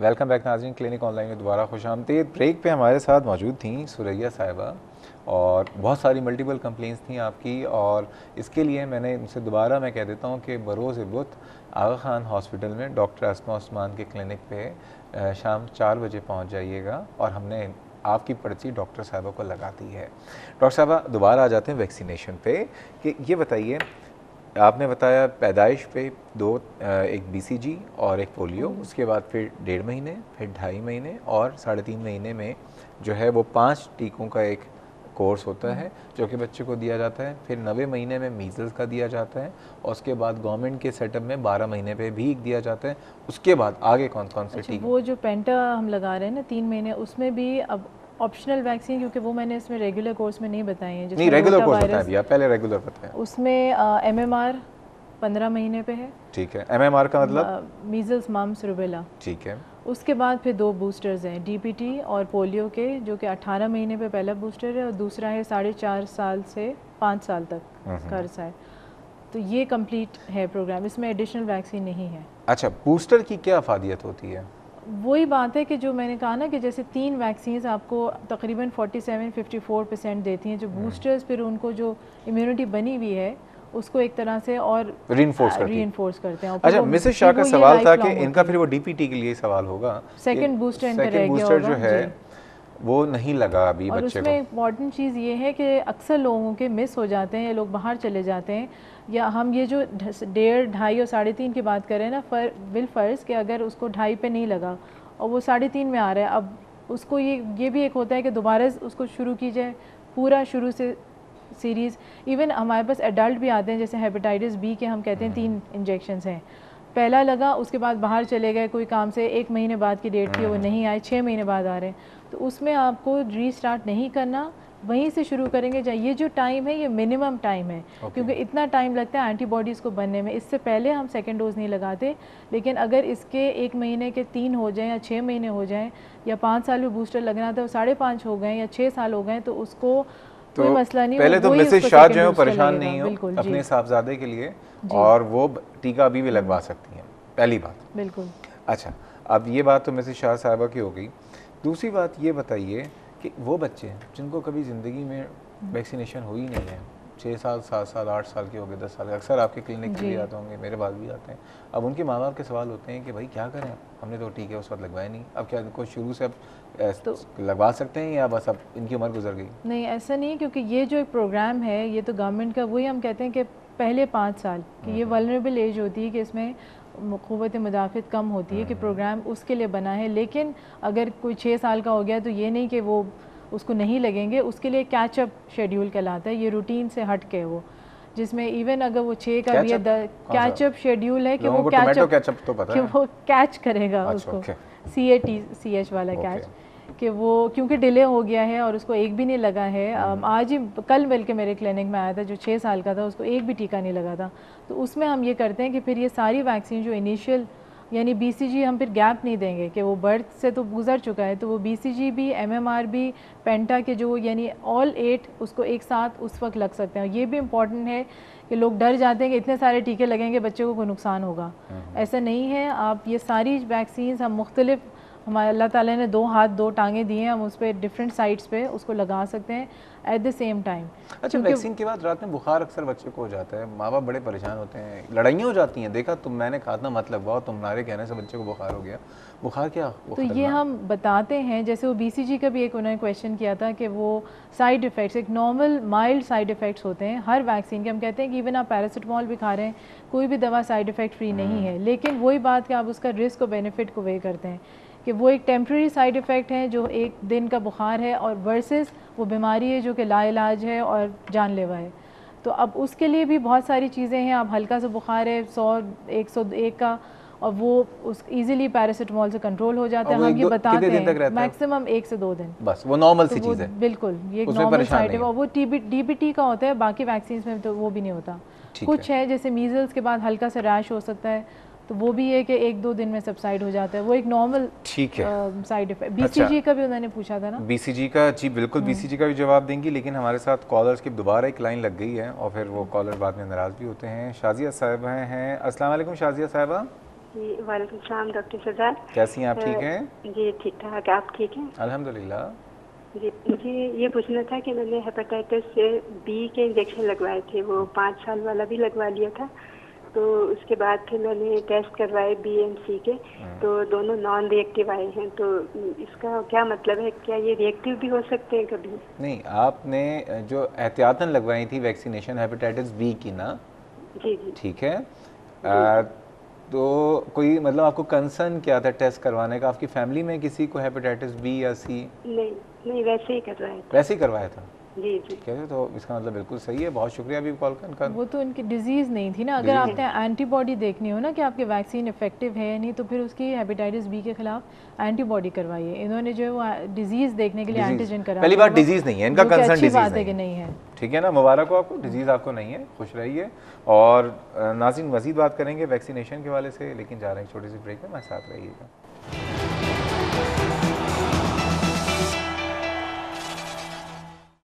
Welcome back नाज़रीन, clinic online में दोबारा खुशामदीद। ब्रेक पे हमारे साथ मौजूद थी सुरैया साहिबा और बहुत सारी मल्टीपल कंप्लेंट्स थी आपकी, और इसके लिए मैंने उनसे दोबारा मैं कह देता हूँ कि बरोज़ बुत आगा खान हॉस्पिटल में डॉक्टर अस्मा उस्मान के क्लिनिक पे शाम 4 बजे पहुँच जाइएगा, और हमने आपकी पर्ची डॉक्टर साहिबा को लगा दी है। डॉक्टर साहिबा दोबारा आ जाते हैं वैक्सीनेशन पे कि ये बताइए, आपने बताया पैदाइश पे एक बीसीजी और एक पोलियो, उसके बाद फिर 1.5 महीने, फिर 2.5 महीने और 3.5 महीने में जो है वो 5 टीकों का एक कोर्स होता है जो कि बच्चे को दिया जाता है। फिर 90 महीने में मीज़ल्स का दिया जाता है, और उसके बाद गवर्नमेंट के सेटअप में 12 महीने पे भी दिया जाता है। उसके बाद आगे कौन कौन से टीके? वो जो पेंटा हम लगा रहे हैं ना 3 महीने, उसमें भी अब ऑप्शनल वैक्सीन, क्योंकि वो मैंने इसमें रेगुलर कोर्स में नहीं बताई है। नहीं, रेगुलर कोर्स बताएं भैया, पहले रेगुलर बताएं। उसमें MMR 15 महीने पे है। ठीक है, MMR का मतलब मीजल्स, मम्स, रूबेला। ठीक है। उसके बाद फिर 2 बूस्टर्स हैं, DPT और पोलियो के, जो कि 18 महीने पे पहला बूस्टर है और दूसरा है 4.5 साल से 5 साल तक का अर्सा है। तो ये कंप्लीट है प्रोग्राम, इसमें एडिशनल वैक्सीन नहीं है। अच्छा, बूस्टर की क्या अफादियत होती है? वही बात है कि जो मैंने कहा ना कि जैसे 3 वैक्सीन आपको तकरीबन 47-54% देती हैं, जो बूस्टर्स फिर उनको जो इम्यूनिटी बनी हुई है उसको एक तरह से और रीइंफोर्स करते हैं। अच्छा, मिसेस शाह का सवाल था कि इनका फिर वो डीपीटी के लिए सवाल होगा, सेकंड बूस्टर इनका रह गया बूस्टर जो है वो नहीं लगा अभी और बच्चे को। उसमें इम्पॉर्टेंट चीज़ ये है कि अक्सर लोगों के मिस हो जाते हैं, या लोग बाहर चले जाते हैं, या हम ये जो 1.5, 2.5 और 3.5 की बात करें ना, बिलफर्ज कि अगर उसको 2.5 पे नहीं लगा और वो 3.5 में आ रहा है, अब उसको ये भी एक होता है कि दोबारा उसको शुरू की जाए, पूरा शुरू से सीरीज़। इवन हमारे पास एडल्ट भी आते हैं, जैसे हेपेटाइटिस बी के हम कहते हैं 3 इंजेक्शंस हैं, पहला लगा, उसके बाद बाहर चले गए कोई काम से, 1 महीने बाद की डेट थी वो नहीं आए, 6 महीने बाद आ रहे हैं, तो उसमें आपको रीस्टार्ट नहीं करना, वहीं से शुरू करेंगे। ये जो टाइम है ये मिनिमम टाइम है, क्योंकि इतना टाइम लगता है एंटीबॉडीज़ को बनने में, इससे पहले हम सेकेंड डोज नहीं लगाते। लेकिन अगर इसके 1 महीने के 3 हो जाएं या 6 महीने हो जाएं, या 5 साल में बूस्टर लगना था 5.5 हो गए या 6 साल हो गए, तो उसको कोई मसला नहीं। पहले तो मिसेस शाह जो है परेशान नहीं हो अपने साहबजादे के लिए, और वो टीका अभी भी लगवा सकती हैं, पहली बात। बिल्कुल। अच्छा, अब ये बात तो मिसेस शाह साहबा की हो गई। दूसरी बात ये बताइए कि वो बच्चे जिनको कभी ज़िंदगी में वैक्सीनेशन हुई नहीं है, 6 साल, 7 साल, 8 साल के हो गए, 10 साल के, अक्सर आपके क्लिनिक के लिए आते होंगे, मेरे पास भी आते हैं। अब उनके माँ बाप के सवाल होते हैं कि भाई क्या करें, हमने तो टीके उस वक्त लगवाए नहीं, अब क्या इनको शुरू से अब तो लगवा सकते हैं या बस अब इनकी उम्र गुजर गई? नहीं, ऐसा नहीं, क्योंकि ये जो एक प्रोग्राम है ये तो गवर्नमेंट का, वही हम कहते हैं कि पहले 5 साल कि ये वल्नरेबल एज होती है कि इसमें क़ुव्वत मुदाफ़ित कम होती है, कि प्रोग्राम उसके लिए बना है। लेकिन अगर कोई 6 साल का हो गया तो ये नहीं कि वो उसको नहीं लगेंगे, उसके लिए कैचअप शेड्यूल कहलाता है, ये रूटीन से हट के वो, जिसमें इवन अगर वो 6 का भी है, कैचअप शेड्यूल है कि वो कैचअप तो पता है कि वो कैच करेगा उसको, CATCH वाला कैच, कि वो क्योंकि डिले हो गया है और उसको एक भी नहीं लगा है। आज ही कल बल्कि मेरे क्लिनिक में आया था जो 6 साल का था, उसको एक भी टीका नहीं लगा था। तो उसमें हम ये करते हैं कि फिर ये सारी वैक्सीन जो इनिशियल, यानी BCG हम फिर गैप नहीं देंगे कि वो बर्थ से तो गुजर चुका है, तो वो BCG भी, MMR भी, पेंटा के जो यानी ऑल 8 उसको एक साथ उस वक्त लग सकते हैं। ये भी इम्पॉर्टेंट है कि लोग डर जाते हैं कि इतने सारे टीके लगेंगे बच्चे को कोई नुकसान होगा, ऐसा नहीं है। आप ये सारी वैक्सीन हम मुख्तलिफ, हमारे अल्लाह ताला ने 2 हाथ 2 टांगे दिए हैं, हम उस पर डिफरेंट साइट्स पे उसको लगा सकते हैं एट द सेम टाइम। अच्छा, वैक्सीन के बाद रात में बुखार अक्सर बच्चे को हो जाता है, माँ बाप बड़े परेशान होते हैं, लड़ाइयाँ हो जाती हैं, देखा तुम, मैंने कहा था मत लगवाओ, तुम्हारे कहने से बच्चे को बुखार हो गया। बुखार क्या तो ये हम बताते हैं, जैसे वो BCG का भी एक उन्होंने क्वेश्चन किया था कि वो साइड इफ़ेक्ट्स, एक नॉर्मल माइल्ड साइड इफ़ेक्ट्स होते हैं हर वैक्सीन के। हम कहते हैं कि इवन आप पैरासिटामोल भी खा रहे हैं, कोई भी दवा साइड इफ़ेक्ट फ्री नहीं है, लेकिन वही बात कि आप उसका रिस्क और बेनिफिट को वे करते हैं कि वो एक टेम्प्रेरी साइड इफ़ेक्ट है जो 1 दिन का बुखार है, और वर्सेस वो बीमारी है जो कि लाइलाज है और जानलेवा है। तो अब उसके लिए भी बहुत सारी चीज़ें हैं। अब हल्का सा बुखार है 100-101 का, और वो उस इजीली पैरासिटामोल से कंट्रोल हो जाता है। हम ये बताते हैं मैक्सिमम 1 से 2 दिन, बस वो नॉर्मल सी चीज़ है। बिल्कुल, ये एक नॉर्मल साइड है, और वो DPT का होता है, बाकी वैक्सीन में तो वो भी नहीं होता। कुछ है जैसे मीजल्स के बाद हल्का सा रैश हो सकता है, तो वो भी है कि 1-2 दिन में सबसाइड हो जाता है, वो एक नॉर्मल साइड इफेक्ट। BCG का भी उन्होंने पूछा था ना, BCG का, जी बिल्कुल, BCG का भी जवाब देंगी, लेकिन हमारे साथ कॉलर्स की दोबारा एक लाइन लग गई है और फिर वो कॉलर बाद में नाराज़ भी होते हैं। शाजिया साहिबा हैं। अस्सलाम वालेकुम शाजिया साहिबा। जी वालेकुम सलाम डॉक्टर सरदार। कैसी हैं आप, ठीक हैं? जी ठीक ठाक, आप ठीक हैं? अल्हम्दुलिल्लाह। जी मुझे ये पूछना था कि मैंने हेपेटाइटिस बी के इंजेक्शन लगवाए थे, वो 5 साल वाला भी लगवा लिया था। तो उसके बाद फिर मैंने टेस्ट करवाए बी एंड सी के, तो दोनों नॉन रिएक्टिव आए हैं। तो इसका क्या मतलब है, क्या ये रिएक्टिव भी हो सकते हैं कभी? नहीं, आपने जो एहतियातन लगवाई थी वैक्सीनेशन हेपेटाइटिस बी की ना, जी जी ठीक है। जी। तो कोई मतलब आपको कंसर्न क्या था टेस्ट करवाने का? आपकी फैमिली में किसी को हेपेटाइटिस बी या सी? नहीं नहीं, वैसे ही करवाए थे। वैसे ही करवाया था? जी जी। ठीक है, तो इसका मतलब बिल्कुल सही है। बहुत शुक्रिया अभी कॉल कर। वो तो उनकी डिजीज़ नहीं थी ना। अगर डिजीज़ आपने एंटीबॉडी देखनी हो ना कि आपके वैक्सीन इफेक्टिव है या नहीं, तो फिर उसकी हेपेटाइटिस बी के खिलाफ एंटीबॉडी करवाइए। इन्होंने जो है वो डिजीज़ देखने के लिए डिजीज एंटीजन करा पहली दिया, बात डिजीज़ नहीं है इनका, जो कि कंसर्न अच्छी डिजीज़ बात है नहीं कि है। नहीं है। ठीक है ना, मुबारक हो आपको, डिजीज़ आपको नहीं है, खुश रहिए। और नाज़रीन मज़ीद बात करेंगे वैक्सीनेशन के हवाले से, लेकिन जा रहे हैं छोटी सी ब्रेक में, हमारे साथ रहिएगा।